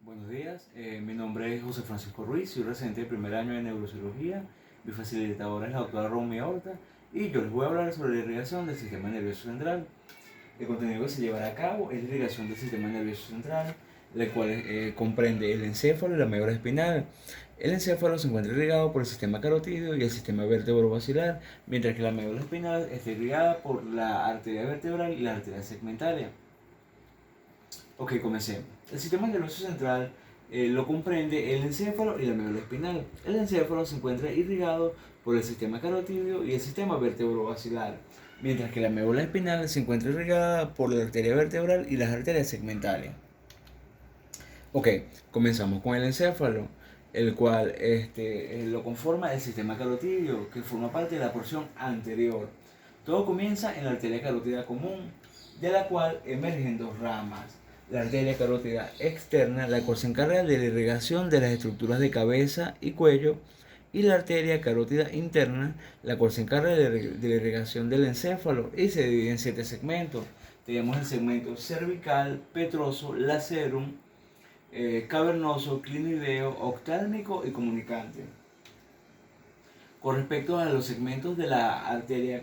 Buenos días, mi nombre es José Francisco Ruiz, soy residente de primer año de neurocirugía. Mi facilitadora es la doctora Romy Horta y yo les voy a hablar sobre la irrigación del sistema nervioso central. El contenido que se llevará a cabo es la irrigación del sistema nervioso central, la cual comprende el encéfalo y la médula espinal. El encéfalo se encuentra irrigado por el sistema carotídeo y el sistema vertebrovascular, mientras que la médula espinal está irrigada por la arteria vertebral y la arteria segmentaria. Ok, comencemos. El sistema nervioso central lo comprende el encéfalo y la médula espinal. El encéfalo se encuentra irrigado por el sistema carotídeo y el sistema vertebrovascular, mientras que la médula espinal se encuentra irrigada por la arteria vertebral y las arterias segmentarias. Ok, comenzamos con el encéfalo, el cual lo conforma el sistema carotídeo, que forma parte de la porción anterior. Todo comienza en la arteria carótida común, de la cual emergen dos ramas. La arteria carótida externa, la cual se encarga de la irrigación de las estructuras de cabeza y cuello, y la arteria carótida interna, la cual se encarga de la irrigación del encéfalo y se divide en 7 segmentos. Tenemos el segmento cervical, petroso, lacerum, cavernoso, clinoideo, oftálmico y comunicante. Con respecto a los segmentos de la arteria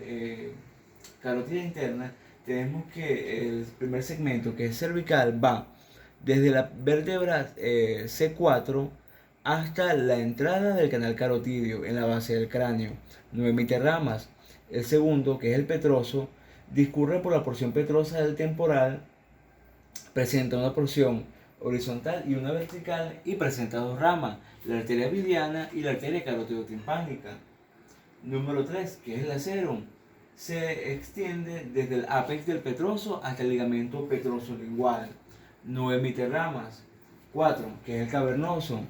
carótida interna, tenemos que el primer segmento, que es cervical, va desde la vértebra C4 hasta la entrada del canal carotidio en la base del cráneo. No emite ramas. El segundo, que es el petroso, discurre por la porción petrosa del temporal, presenta una porción horizontal y una vertical y presenta dos ramas, la arteria vidiana y la arteria carotidotimpánica. Número 3, que es el lacerum, se extiende desde el ápex del petroso hasta el ligamento petroso-lingual. No emite ramas. 4, que es el cavernoso,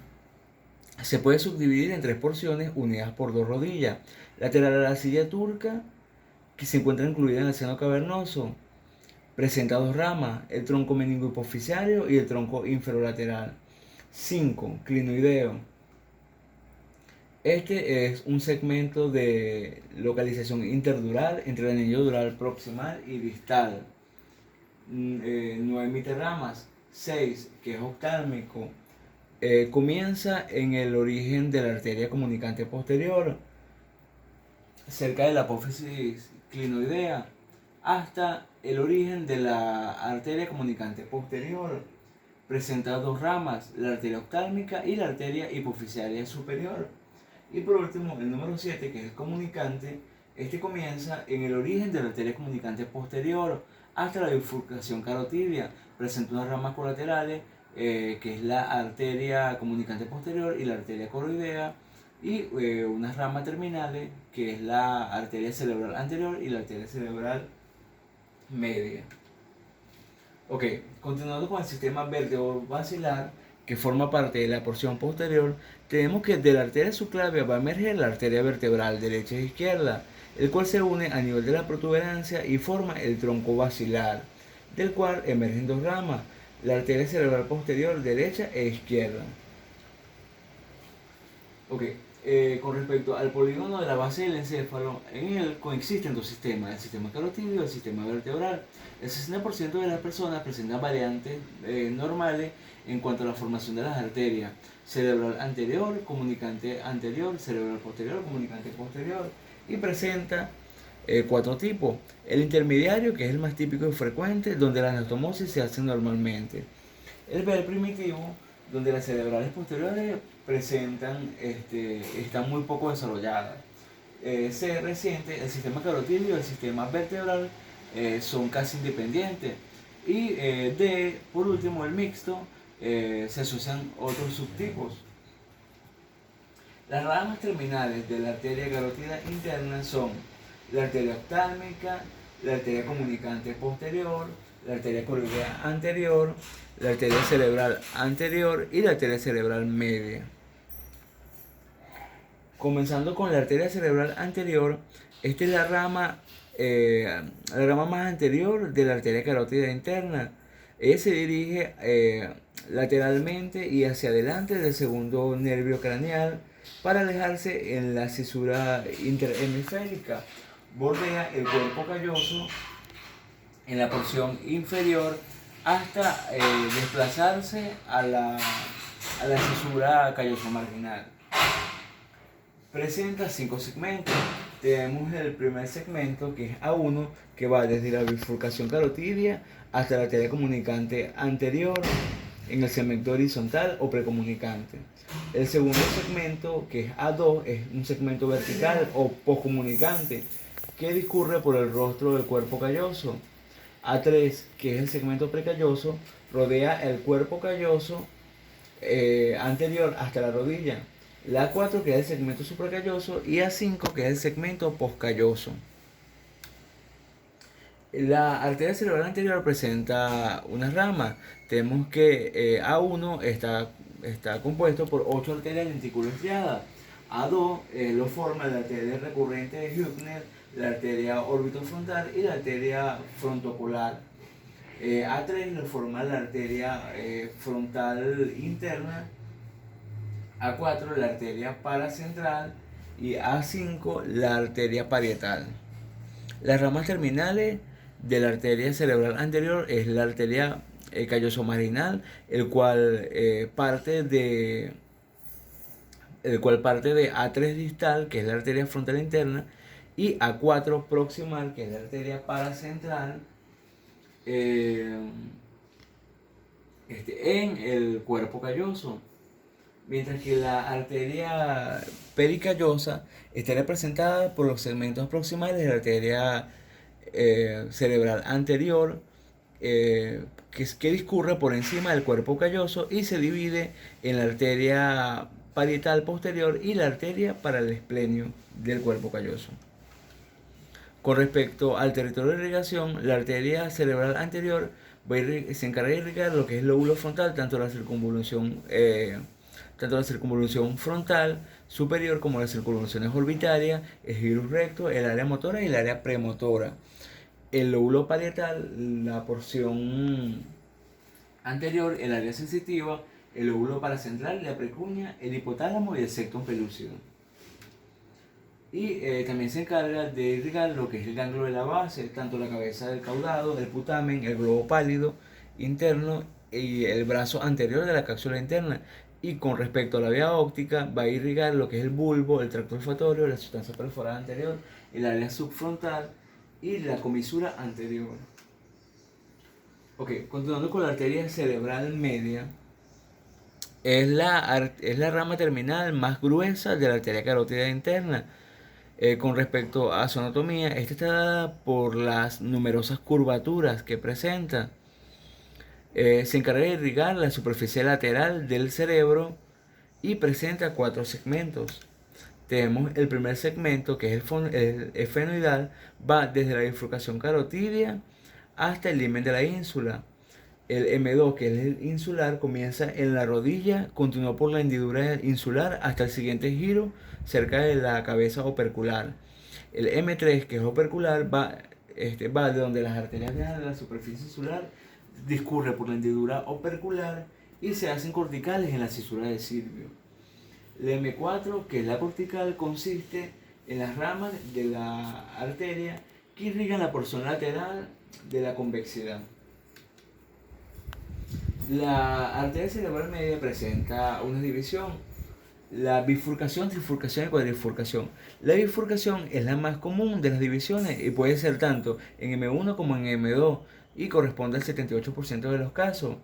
se puede subdividir en 3 porciones unidas por 2 rodillas. Lateral a la silla turca, que se encuentra incluida en el seno cavernoso. Presenta 2 ramas, el tronco meningohipoficiario y el tronco inferolateral. 5, clinoideo. Este es un segmento de localización interdural entre el anillo dural proximal y distal. No emite ramas. 6, que es oftálmico, comienza en el origen de la arteria comunicante posterior, cerca de la apófisis clinoidea, hasta el origen de la arteria comunicante posterior. Presenta 2 ramas, la arteria oftálmica y la arteria hipoficiaria superior. Y por último, el número 7, que es el comunicante, este comienza en el origen de la arteria comunicante posterior hasta la bifurcación carotidia. Presenta unas ramas colaterales, que es la arteria comunicante posterior y la arteria coroidea, y unas ramas terminales, que es la arteria cerebral anterior y la arteria cerebral media. Ok, continuando con el sistema vertebrovascular, que forma parte de la porción posterior, tenemos que de la arteria subclavia va a emerger la arteria vertebral derecha e izquierda, el cual se une a nivel de la protuberancia y forma el tronco basilar, del cual emergen 2 ramas, la arteria cerebral posterior derecha e izquierda. Ok, con respecto al polígono de la base del encéfalo, en él coexisten 2 sistemas, el sistema carotídeo y el sistema vertebral. El 60% de las personas presentan variantes normales en cuanto a la formación de las arterias: cerebral anterior, comunicante anterior, cerebral posterior, comunicante posterior, y presenta 4 tipos. El intermediario, que es el más típico y frecuente, donde las anastomosis se hacen normalmente. El B primitivo, donde las cerebrales posteriores están muy poco desarrolladas. C reciente, el sistema carotídeo y el sistema vertebral son casi independientes. Y D, por último, el mixto, se asocian otros subtipos. Las ramas terminales de la arteria carótida interna son la arteria oftálmica, la arteria comunicante posterior, la arteria coroidea anterior, la arteria cerebral anterior y la arteria cerebral media. Comenzando con la arteria cerebral anterior, esta es la rama más anterior de la arteria carótida interna. Ella se dirige lateralmente y hacia adelante del segundo nervio craneal para alejarse en la cisura interhemisférica. Bordea el cuerpo calloso en la porción inferior hasta desplazarse a la cisura calloso marginal. Presenta 5 segmentos. Tenemos el primer segmento, que es A1, que va desde la bifurcación carotidia hasta la arteria comunicante anterior en el segmento horizontal o precomunicante. El segundo segmento, que es A2, es un segmento vertical o postcomunicante que discurre por el rostro del cuerpo calloso. A3, que es el segmento precalloso, rodea el cuerpo calloso anterior hasta la rodilla. La A4, que es el segmento supracalloso, y A5, que es el segmento poscalloso. La arteria cerebral anterior presenta una rama. Tenemos que A1 está compuesto por 8 arterias lenticulostriadas. A2 lo forma la arteria recurrente de Hübner, la arteria orbitofrontal y la arteria frontopolar. A3 lo forma la arteria frontal interna. A4 la arteria paracentral y A5 la arteria parietal. Las ramas terminales de la arteria cerebral anterior es la arteria calloso-marginal, el cual parte de A3 distal, que es la arteria frontal interna, y A4 proximal, que es la arteria paracentral, en el cuerpo calloso. Mientras que la arteria pericallosa está representada por los segmentos proximales de la arteria cerebral anterior, que discurre por encima del cuerpo calloso y se divide en la arteria parietal posterior y la arteria paralesplenio del cuerpo calloso. Con respecto al territorio de irrigación, la arteria cerebral anterior se encarga de irrigar lo que es el lóbulo frontal, tanto la circunvolución frontal superior como las circunvoluciones orbitarias, el giro recto, el área motora y el área premotora. El lóbulo parietal, la porción anterior, el área sensitiva, el lóbulo paracentral, la precunia, el hipotálamo y el septum pelúcido. Y también se encarga de irrigar lo que es el ganglio de la base, tanto la cabeza del caudado, el putamen, el globo pálido interno y el brazo anterior de la cápsula interna. Y con respecto a la vía óptica, va a irrigar lo que es el bulbo, el tracto olfatorio, la sustancia perforada anterior, el área subfrontal y la comisura anterior. Ok, continuando con la arteria cerebral media, es la rama terminal más gruesa de la arteria carótida interna. Con respecto a su anatomía, esta está dada por las numerosas curvaturas que presenta. Se encarga de irrigar la superficie lateral del cerebro y presenta 4 segmentos. Tenemos el primer segmento, que es el esfenoidal, va desde la bifurcación carotidia hasta el limen de la ínsula. El M2, que es el insular, comienza en la rodilla, continúa por la hendidura insular hasta el siguiente giro cerca de la cabeza opercular. El M3, que es opercular, va de donde las arterias viajan de la superficie insular, discurre por la hendidura opercular y se hacen corticales en la cisura de Silvio. El M4, que es la cortical, consiste en las ramas de la arteria que irrigan la porción lateral de la convexidad. La arteria cerebral media presenta una división: la bifurcación, trifurcación y cuadrifurcación. La bifurcación es la más común de las divisiones y puede ser tanto en M1 como en M2 y corresponde al 78% de los casos.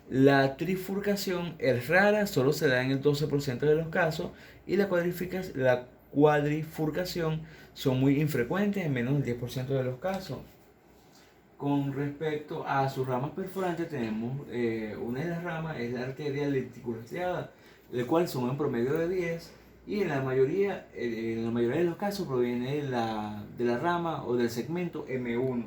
La trifurcación es rara, solo se da en el 12% de los casos, y la cuadrifurcación son muy infrecuentes, en menos del 10% de los casos. Con respecto a sus ramas perforantes, tenemos una de las ramas es la arteria lenticulostriada, el cual son en promedio de 10 y en la mayoría de los casos proviene de la rama o del segmento M1.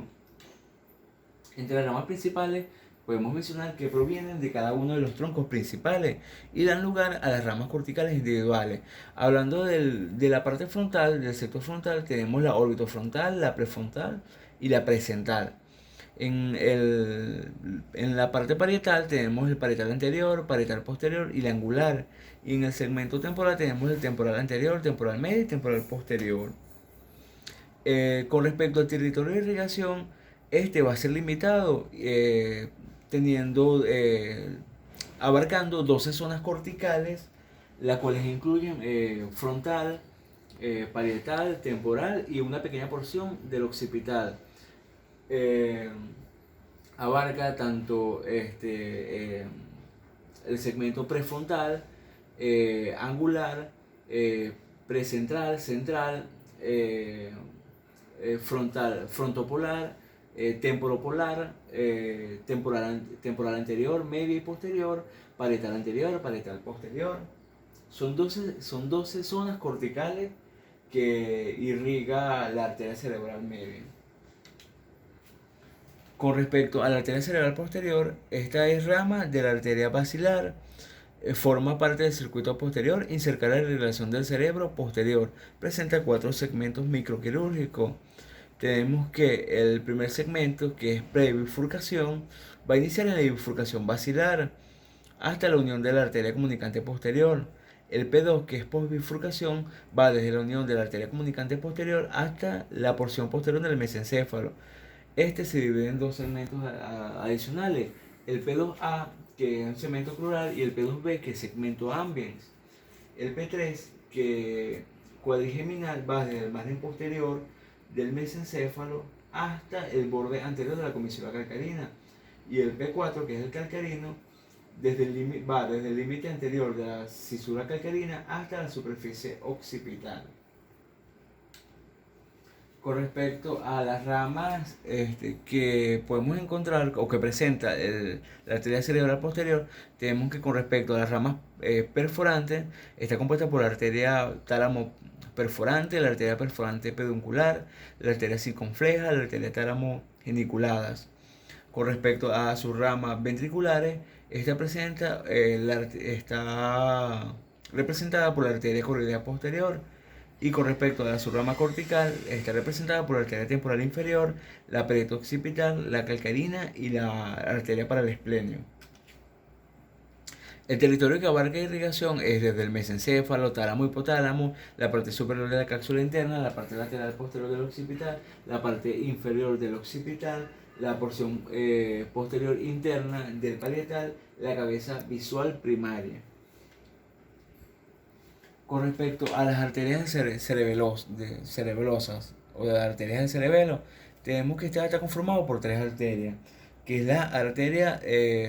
Entre las ramas principales podemos mencionar que provienen de cada uno de los troncos principales y dan lugar a las ramas corticales individuales. Hablando de la parte frontal, del sector frontal, tenemos la orbitofrontal, la prefrontal y la presental. En la parte parietal tenemos el parietal anterior, parietal posterior y la angular. Y en el segmento temporal tenemos el temporal anterior, temporal medio y temporal posterior. Con respecto al territorio de irrigación, este va a ser limitado teniendo, abarcando 12 zonas corticales, las cuales incluyen frontal, parietal, temporal y una pequeña porción del occipital. Eh, Abarca tanto el segmento prefrontal, angular, precentral, central, frontal, frontopolar, temporopolar, temporal anterior, media y posterior, parietal anterior, parietal posterior. Son 12 zonas corticales que irriga la arteria cerebral media. Con respecto a la arteria cerebral posterior, esta es rama de la arteria basilar, forma parte del circuito posterior y cerca de la irrigación del cerebro posterior. Presenta 4 segmentos microquirúrgicos. Tenemos que el primer segmento, que es prebifurcación, va a iniciar en la bifurcación basilar hasta la unión de la arteria comunicante posterior. El P2, que es posbifurcación, va desde la unión de la arteria comunicante posterior hasta la porción posterior del mesencéfalo. Este se divide en 2 segmentos adicionales, el P2A, que es un segmento crural, y el P2B, que es segmento ambiens. El P3, que cuadrigeminal, va desde el margen posterior del mesencéfalo hasta el borde anterior de la comisura calcarina. Y el P4, que es el calcarino, va desde el límite anterior de la cisura calcarina hasta la superficie occipital. Con respecto a las ramas que podemos encontrar o que presenta la arteria cerebral posterior, tenemos que con respecto a las ramas perforantes, está compuesta por la arteria tálamo perforante, la arteria perforante peduncular, la arteria circunfleja, la arteria tálamo geniculadas. Con respecto a sus ramas ventriculares, esta está representada por la arteria coroidea posterior. Y con respecto a la subrama cortical, está representada por la arteria temporal inferior, la perioccipital, la calcarina y la arteria para el esplenio. El territorio que abarca irrigación es desde el mesencéfalo, tálamo, hipotálamo, la parte superior de la cápsula interna, la parte lateral posterior del occipital, la parte inferior del occipital, la porción posterior interna del parietal, la cabeza visual primaria. Con respecto a las arterias cerebelosas o de las arterias del cerebelo, tenemos que está conformado por 3 arterias, que es la arteria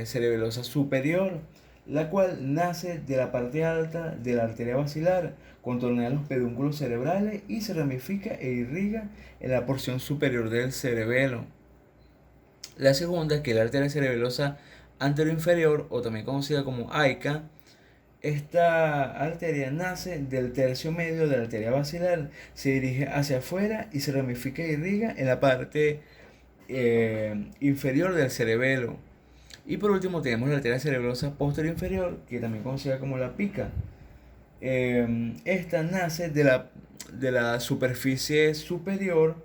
cerebelosa superior, la cual nace de la parte alta de la arteria basilar, contornea los pedúnculos cerebrales y se ramifica e irriga en la porción superior del cerebelo. La segunda, que es la arteria cerebelosa anteroinferior, o también conocida como AICA. Esta arteria nace del tercio medio de la arteria basilar, se dirige hacia afuera y se ramifica e irriga en la parte inferior del cerebelo. Y por último tenemos la arteria cerebrosa posterior inferior, que también conocida como la pica. Esta nace de la superficie superior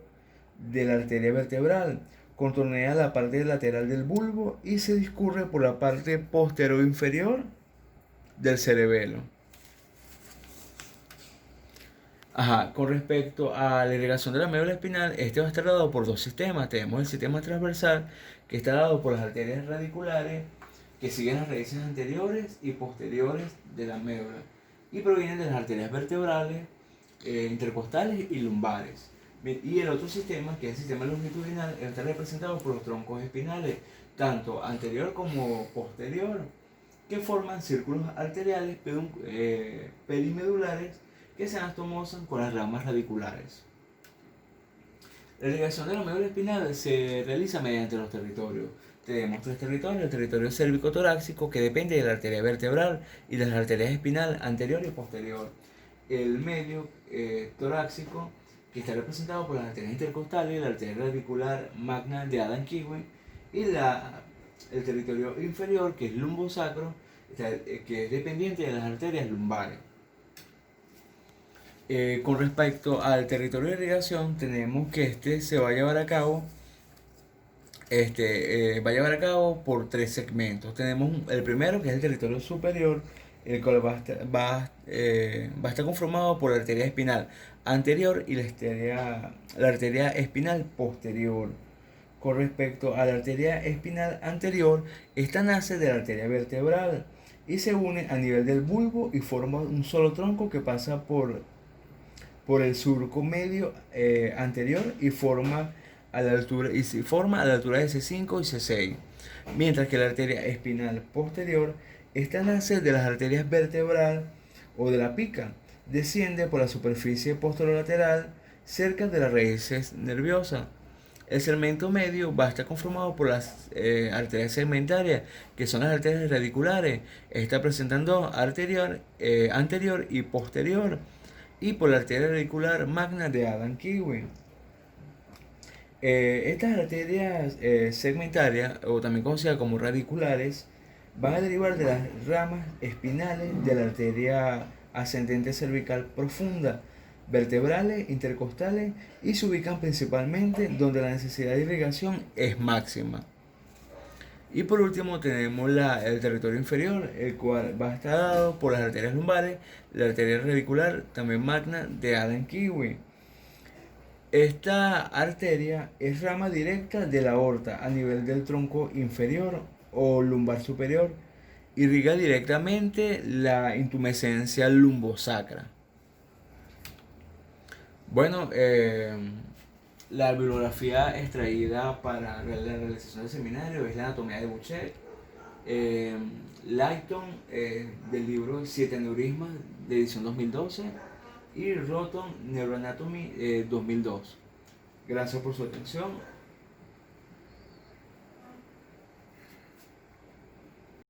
de la arteria vertebral, contornea la parte lateral del bulbo y se discurre por la parte posterior inferior del cerebelo. Con respecto a la irrigación de la médula espinal, este va a estar dado por 2 sistemas. Tenemos el sistema transversal, que está dado por las arterias radiculares, que siguen las raíces anteriores y posteriores de la médula, y provienen de las arterias vertebrales, intercostales y lumbares. Y el otro sistema, que es el sistema longitudinal, está representado por los troncos espinales, tanto anterior como posterior, que forman círculos arteriales perimedulares que se anastomosan con las ramas radiculares. La irrigación de la médula espinal se realiza mediante los territorios. Tenemos 3 territorios: el territorio cérvico-torácico, que depende de la arteria vertebral y de las arterias espinal anterior y posterior. El medio torácico, que está representado por las arterias intercostales, la arteria radicular magna de Adam Kiwi, y el territorio inferior, que es lumbosacro, que es dependiente de las arterias lumbares. Con respecto al territorio de irrigación, tenemos que se va a llevar a cabo por 3 segmentos. Tenemos el primero, que es el territorio superior, el cual va a estar conformado por la arteria espinal anterior y la arteria espinal posterior. Con respecto a la arteria espinal anterior, esta nace de la arteria vertebral y se une a nivel del bulbo y forma un solo tronco que pasa por el surco medio anterior y forma a la altura, y se forma a la altura de C5 y C6. Mientras que la arteria espinal posterior, esta nace de las arterias vertebral o de la pica, desciende por la superficie posterolateral cerca de las raíces nerviosas. El segmento medio va a estar conformado por las arterias segmentarias, que son las arterias radiculares. Está presentando anterior y posterior, y por la arteria radicular magna de Adam Kiwi. Estas arterias segmentarias, o también conocidas como radiculares, van a derivar de las ramas espinales de la arteria ascendente cervical profunda, vertebrales, intercostales, y se ubican principalmente donde la necesidad de irrigación es máxima. Y por último tenemos el territorio inferior, el cual va a estar dado por las arterias lumbares, la arteria radicular, también magna de Adam Kiwi. Esta arteria es rama directa de la aorta a nivel del tronco inferior o lumbar superior. Irriga directamente la intumescencia lumbosacra. Bueno, la bibliografía extraída para la realización del seminario es la anatomía de Bouchet, Layton, del libro Siete aneurismas de edición 2012, y Roton Neuroanatomy 2002. Gracias por su atención.